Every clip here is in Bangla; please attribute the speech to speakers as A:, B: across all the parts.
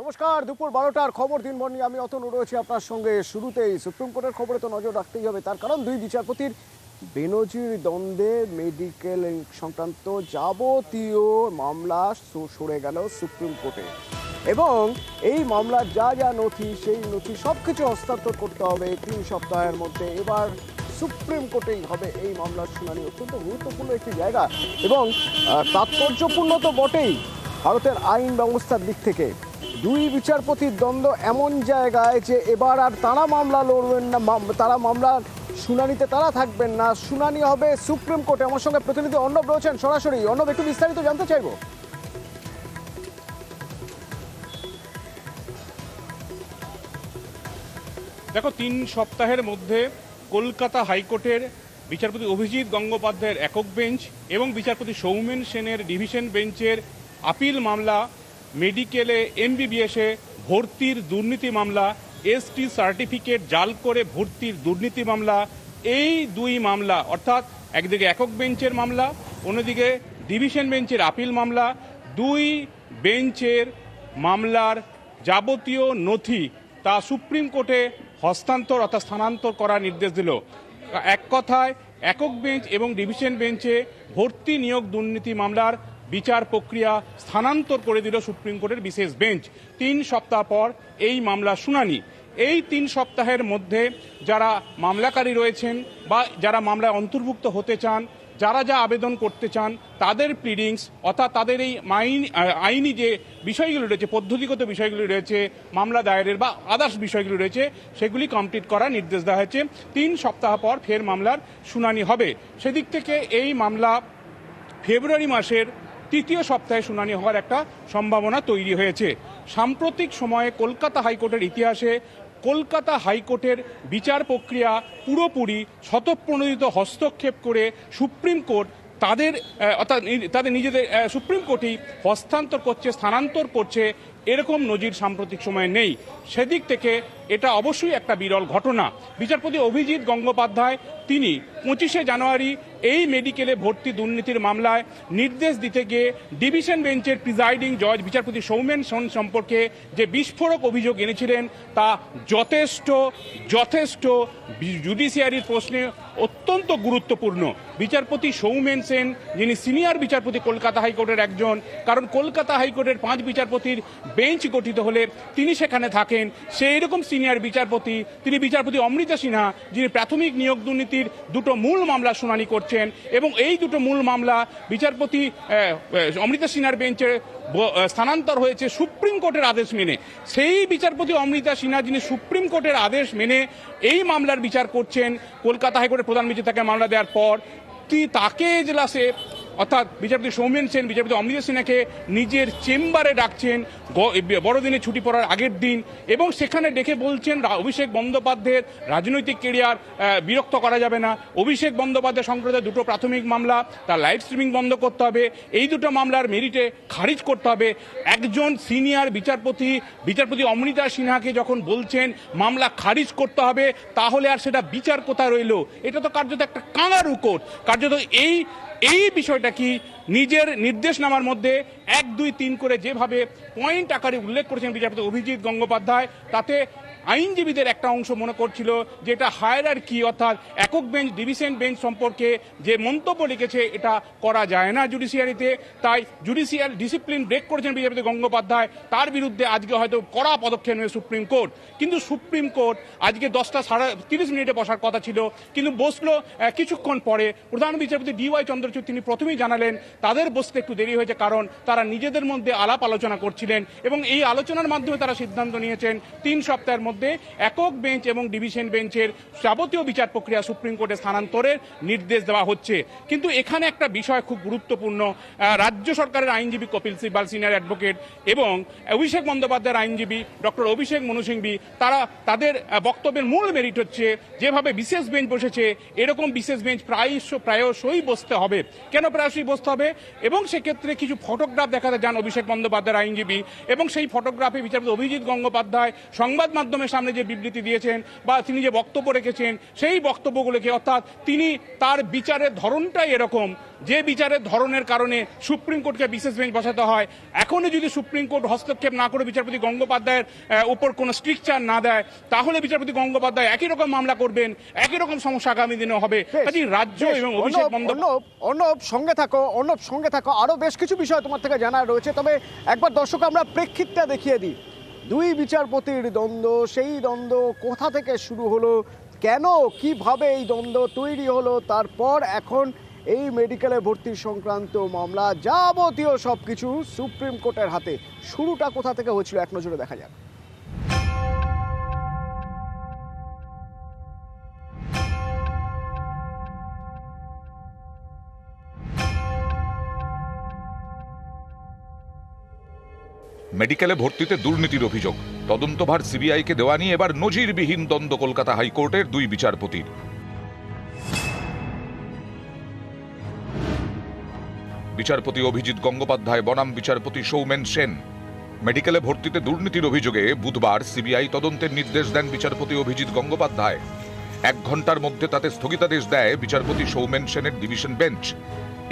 A: নমস্কার, দুপুর 12টার খবর দিনভর নিয়ে আমি অতনু রয়েছি আপনার সঙ্গে। শুরুতেই সুপ্রিম কোর্টের খবরে তো নজর রাখতেই হবে, তার কারণ দুই বিচারপতির বেনজির দ্বন্দ্বে মেডিকেল সংক্রান্ত যাবতীয় মামলা সরে গেল সুপ্রিম কোর্টে, এবং এই মামলার যা যা নথি সেই নথি সবকিছু হস্তান্তর করতে হবে 3 সপ্তাহের মধ্যে। এবার সুপ্রিম কোর্টেই হবে এই মামলার শুনানি। অত্যন্ত গুরুত্বপূর্ণ একটি জায়গা এবং তাৎপর্যপূর্ণ তো বটেই ভারতের আইন ব্যবস্থার দিক থেকে। দুই বিচারপতির দ্বন্দ্ব এমন জায়গায় যে এবার আর তারা মামলা লড়বেন না, তারা মামলার শুনানিতে তারা থাকবেন না, শুনানি হবে সুপ্রিম কোর্টে। আমার সঙ্গে প্রতিনিধি অর্ণব রয়েছেন সরাসরি। অর্ণব, একটু বিস্তারিত জানতে চাইবো।
B: দেখো, 3 সপ্তাহের মধ্যে কলকাতা হাইকোর্টের বিচারপতি অভিজিৎ গঙ্গোপাধ্যায়ের একক বেঞ্চ এবং বিচারপতি সৌমেন সেনের ডিভিশন বেঞ্চের আপিল মামলা, মেডিকেলে এমবিবিএসে ভর্তির দুর্নীতি মামলা, এসটি সার্টিফিকেট জাল করে ভর্তির দুর্নীতি মামলা, এই দুই মামলা অর্থাৎ একদিকে একক বেঞ্চের মামলা, অন্যদিকে ডিভিশন বেঞ্চের আপিল মামলা, দুই বেঞ্চের মামলার যাবতীয় নথি তা সুপ্রিম কোর্টে হস্তান্তর অর্থাৎ স্থানান্তর করার নির্দেশ দিল। এক কথায় একক বেঞ্চ এবং ডিভিশন বেঞ্চে ভর্তি নিয়োগ দুর্নীতি মামলার বিচার প্রক্রিয়া স্থানান্তর করে দিল সুপ্রিম কোর্টের বিশেষ বেঞ্চ। 3 সপ্তাহ পর এই মামলার শুনানি। এই 3 সপ্তাহের মধ্যে যারা মামলাকারী রয়েছেন বা যারা মামলায় অন্তর্ভুক্ত হতে চান, যারা যা আবেদন করতে চান, তাদের প্লিডিংস অর্থাৎ তাদের এই আইনি যে বিষয়গুলি রয়েছে, পদ্ধতিগত বিষয়গুলি রয়েছে, মামলা দায়েরের বা আদার্স বিষয়গুলি রয়েছে, সেগুলি কমপ্লিট করার নির্দেশ দেওয়া হয়েছে। 3 সপ্তাহ পর ফের মামলার শুনানি হবে। সেদিক থেকে এই মামলা ফেব্রুয়ারি মাসের 3য় সপ্তাহে শুনানি হওয়ার একটা সম্ভাবনা তৈরি হয়েছে। সাম্প্রতিক সময়ে কলকাতা হাইকোর্টের ইতিহাসে কলকাতা হাইকোর্টের বিচার প্রক্রিয়া পুরোপুরি স্বতঃপ্রণোদিত হস্তক্ষেপ করে সুপ্রিম কোর্ট তাদের নিজেদের সুপ্রিম কোর্টই হস্তান্তর করছে, স্থানান্তর করছে, এরকম নজির সাম্প্রতিক সময়ে নেই। সেদিক থেকে এটা অবশ্যই একটা বিরল ঘটনা। বিচারপতি অভিজিৎ গঙ্গোপাধ্যায় তিনি 25শে জানুয়ারি এই মেডিকেলে ভর্তি দুর্নীতির মামলায় নির্দেশ দিতে গিয়ে ডিভিশন বেঞ্চের প্রিজাইডিং জজ বিচারপতি সৌমেন সেন সম্পর্কে যে বিস্ফোরক অভিযোগ এনেছিলেন তা যথেষ্ট জুডিশিয়ারির প্রশ্নে অত্যন্ত গুরুত্বপূর্ণ। বিচারপতি সৌমেন সেন যিনি সিনিয়র বিচারপতি কলকাতা হাইকোর্টের একজন, কারণ কলকাতা হাইকোর্টের 5 বিচারপতির বেঞ্চ গঠিত হলে তিনি সেখানে থাকেন। সেই রকম সিনিয়র বিচারপতি তিনি বিচারপতি অমৃতা সিনহা, যিনি প্রাথমিক নিয়োগ দুর্নীতির 2টো মূল মামলা শুনানি করছেন, এবং এই 2টো মূল মামলা বিচারপতি অমৃতা সিনহার বেঞ্চে স্থানান্তর হয়েছে সুপ্রিম কোর্টের আদেশ মেনে। সেই বিচারপতি অমৃতা সিনহা যিনি সুপ্রিম কোর্টের আদেশ মেনে এই মামলার বিচার করছেন, কলকাতা হাইকোর্টের প্রধান বিচারপতি তাকে মামলা দেওয়ার পর তাকে এজলাসে অর্থাৎ বিচারপতি সৌমেন সেন বিচারপতি অমৃতা সিনহাকে নিজের চেম্বারে ডাকছেন বড়দিনে ছুটি পড়ার আগের দিন, এবং সেখানে ডেকে বলছেন অভিষেক বন্দ্যোপাধ্যায়ের রাজনৈতিক কেরিয়ার বিরক্ত করা যাবে না, অভিষেক বন্দ্যোপাধ্যায় সংক্রান্ত 2টো প্রাথমিক মামলা তার লাইভ স্ট্রিমিং বন্ধ করতে হবে, এই 2টো মামলার মেরিটে খারিজ করতে হবে। একজন সিনিয়র বিচারপতি অমৃতা সিনহাকে যখন বলছেন মামলা খারিজ করতে হবে, তাহলে আর সেটা বিচার কোথায় রইল? এটা তো কার্যত একটা কাঙ্গারু কোর্ট। কার্যত এই বিষয়টা কি নিজের নির্দেশনামার মধ্যে 1, 2, 3 করে যেভাবে পয়েন্ট আকারে উল্লেখ করেছেন বিচারপতি অভিজিৎ গঙ্গোপাধ্যায়, তাতে আইনজীবীদের একটা অংশ মনে করছিল যে এটা হায়ারার্কি অর্থাৎ একক বেঞ্চ ডিভিশন বেঞ্চ সম্পর্কে যে মন্তব্য লিখেছে এটা করা যায় না জুডিশিয়ারিতে। তাই জুডিশিয়াল ডিসিপ্লিন ব্রেক করেছেন বিচারপতি গঙ্গোপাধ্যায়, তার বিরুদ্ধে আজকে হয়তো কড়া পদক্ষেপ নেবে সুপ্রিম কোর্ট। কিন্তু সুপ্রিম কোর্ট আজকে 10:30 বসার কথা ছিল, কিন্তু বসলো কিছুক্ষণ পরে। প্রধান বিচারপতি DY চন্দ্রচূড় তিনি প্রথমেই জানালেন তাদের বসতে একটু দেরি হয়েছে, কারণ তারা নিজেদের মধ্যে আলাপ আলোচনা করছিলেন, এবং এই আলোচনার মাধ্যমে তারা সিদ্ধান্ত নিয়েছেন 3 সপ্তাহের মধ্যে একক বেঞ্চ এবং ডিভিশন বেঞ্চের যাবতীয় বিচার প্রক্রিয়া সুপ্রিম কোর্টে স্থানান্তরের নির্দেশ দেওয়া হচ্ছে। কিন্তু এখানে একটা বিষয় খুব গুরুত্বপূর্ণ। রাজ্য সরকারের আইনজীবী কপিল সিব্বাল সিনিয়র অ্যাডভোকেট এবং অভিষেক বন্দ্যোপাধ্যায়ের আইনজীবী ডক্টর অভিষেক মনু সিংভি, তাদের বক্তব্যের মূল মেরিট হচ্ছে যেভাবে বিশেষ বেঞ্চ বসেছে এরকম বিশেষ বেঞ্চ প্রায়শই বসতে হবে। কেন প্রায়শই বসতে হবে? এবং সেক্ষেত্রে কিছু ফটোগ্রাফ দেখাতে যান অভিষেক বন্দ্যোপাধ্যায়ের আইনজীবী, এবং সেই ফটোগ্রাফে বিচারপতি অভিজিৎ গঙ্গোপাধ্যায় সংবাদ মাধ্যমের সামনে যে বিবৃতি দিয়েছেন বা তিনি যে বক্তব্য রেখেছেন সেই বক্তব্যগুলোকে, অর্থাৎ তিনি তার বিচারের ধরনটাই এরকম, যে বিচারের ধরনের কারণে সুপ্রিম কোর্টকে বিশেষ বেঞ্চ বসাতে হয়, এখনই যদি সুপ্রিম কোর্ট হস্তক্ষেপ না করে বিচারপতি গঙ্গোপাধ্যায়ের উপর কোনো স্ট্রিকচার না দেয়, তাহলে বিচারপতি গঙ্গোপাধ্যায় একই রকম মামলা করবেন, একই রকম সমস্যা আগামী দিনে হবে। কাজেই রাজ্য এবং অভিষেক বন্দ্যোপাধ্যায়
A: অর্ণব সঙ্গে থাকো, আরো বেশ কিছু বিষয় তোমার থেকে জানার রয়েছে। তবে একবার দর্শক আমরা প্রেক্ষিতটা দেখিয়ে দিই। দুই বিচারপতির দ্বন্দ্ব, সেই দ্বন্দ্ব কোথা থেকে শুরু হলো, কেন কিভাবে এই দ্বন্দ্ব তৈরি হলো, তারপর এখন এই মেডিকেলে ভর্তি সংক্রান্ত মামলা যাবতীয় সবকিছু সুপ্রিম কোর্টের হাতে। শুরুটা কোথা থেকে হয়েছিল এক নজরে দেখা যাক।
C: মেডিকেলে ভর্তিতে দুর্নীতির অভিযোগ, তদন্তভার সিবিআইকে দেওয়া নিয়ে এবার নজিরবিহীন দ্বন্দ্ব কলকাতা হাইকোর্টের দুই বিচারপতির। বিচারপতি অভিজিৎ গঙ্গোপাধ্যায় বনাম বিচারপতি সৌমেন সেন। মেডিকেলে ভর্তিতে দুর্নীতির অভিযোগে বুধবার সিবিআই তদন্তের নির্দেশ দেন বিচারপতি অভিজিৎ গঙ্গোপাধ্যায়। 1 ঘন্টার মধ্যে তাতে স্থগিতাদেশ দেয় বিচারপতি সৌমেন সেনের ডিভিশন বেঞ্চ।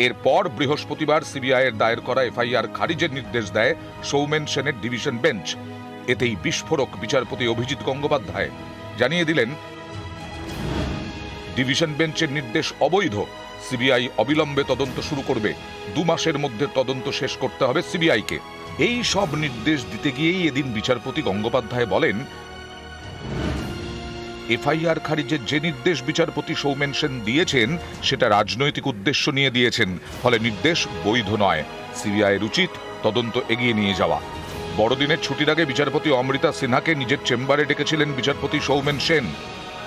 C: এরপর বৃহস্পতিবার সিবিআইয়ের দায়ের করা এফআইআর খারিজের নির্দেশ দেয় সৌমেন সেনের ডিভিশন বেঞ্চ। এতেই বিস্ফোরক বিচারপতি অভিজিৎ গঙ্গোপাধ্যায় জানিয়ে দিলেন, ডিভিশন বেঞ্চের নির্দেশ অবৈধ, সিবিআই অবিলম্বে তদন্ত শুরু করবে, 2 মাসের মধ্যে তদন্ত শেষ করতে হবে সিবিআইকে। এই সব নির্দেশ দিতে গিয়েই এদিন বিচারপতি গঙ্গোপাধ্যায় বলেন, এফআইআর খারিজের যে নির্দেশ বিচারপতি সৌমেন সেন দিয়েছেন সেটা রাজনৈতিক উদ্দেশ্য নিয়ে দিয়েছেন, ফলে নির্দেশ বৈধ নয়। সিবিআইয়ের উচিত তদন্ত এগিয়ে নিয়ে যাওয়া। বড়দিনের ছুটির আগে বিচারপতি অমৃতা সিনহাকে নিজের চেম্বারে ডেকেছিলেন বিচারপতি সৌমেন সেন।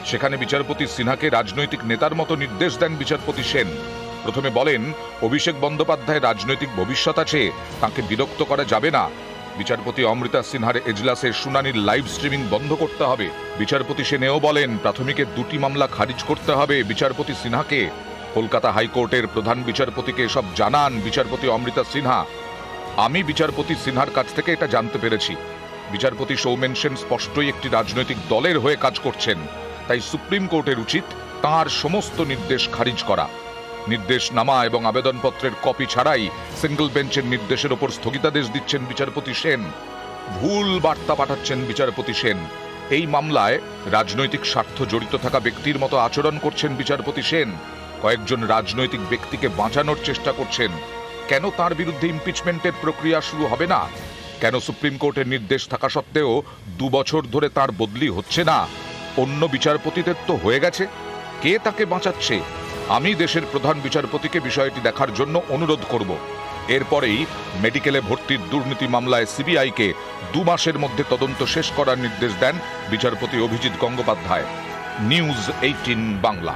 C: সেখানে বিচারপতি সিনহাকে রাজনৈতিক নেতার মতো নির্দেশ দেন বিচারপতি সেন। প্রথমে বলেন, অভিষেক বন্দ্যোপাধ্যায়ের রাজনৈতিক ভবিষ্যৎ আছে, তাকে বিরক্ত করা যাবে না। বিচারপতি অমৃতা সিনহার এজলাসের শুনানির লাইভ স্ট্রিমিং বন্ধ করতে হবে। বিচারপতি সেনেও বলেন, প্রাথমিকের 2টি মামলা খারিজ করতে হবে বিচারপতি সিনহাকে। কলকাতা হাইকোর্টের প্রধান বিচারপতিকে সব জানান বিচারপতি অমৃতা সিনহা। আমি বিচারপতি সিনহার কাছ থেকে এটা জানতে পেরেছি। বিচারপতি সৌমেন সেন স্পষ্টই একটি রাজনৈতিক দলের হয়ে কাজ করছেন, তাই সুপ্রিম কোর্টের উচিত তাঁর সমস্ত নির্দেশ খারিজ করা। নির্দেশনামা এবং আবেদনপত্রের কপি ছাড়াই সিঙ্গল বেঞ্চের নির্দেশের ওপর স্থগিতাদেশ দিচ্ছেন বিচারপতি সেন। ভুল বার্তা পাঠাচ্ছেন বিচারপতি সেন। এই মামলায় রাজনৈতিক স্বার্থ জড়িত থাকা ব্যক্তির মতো আচরণ করছেন বিচারপতি সেন। কয়েকজন রাজনৈতিক ব্যক্তিকে বাঁচানোর চেষ্টা করছেন। কেন তার বিরুদ্ধে ইমপিচমেন্টের প্রক্রিয়া শুরু হবে না? কেন সুপ্রিম কোর্টের নির্দেশ থাকা সত্ত্বেও 2 বছর ধরে তার বদলি হচ্ছে না? অন্য বিচারপতিদের তো হয়ে গেছে, কে তাকে বাঁচাচ্ছে? আমি দেশের প্রধান বিচারপতিকে বিষয়টি দেখার জন্য অনুরোধ করব। এরপরেই মেডিকেলে ভর্তির দুর্নীতি মামলায় সিবিআইকে 2 মাসের মধ্যে তদন্ত শেষ করার নির্দেশ দেন বিচারপতি অভিজিৎ গঙ্গোপাধ্যায়। নিউজ 18 বাংলা।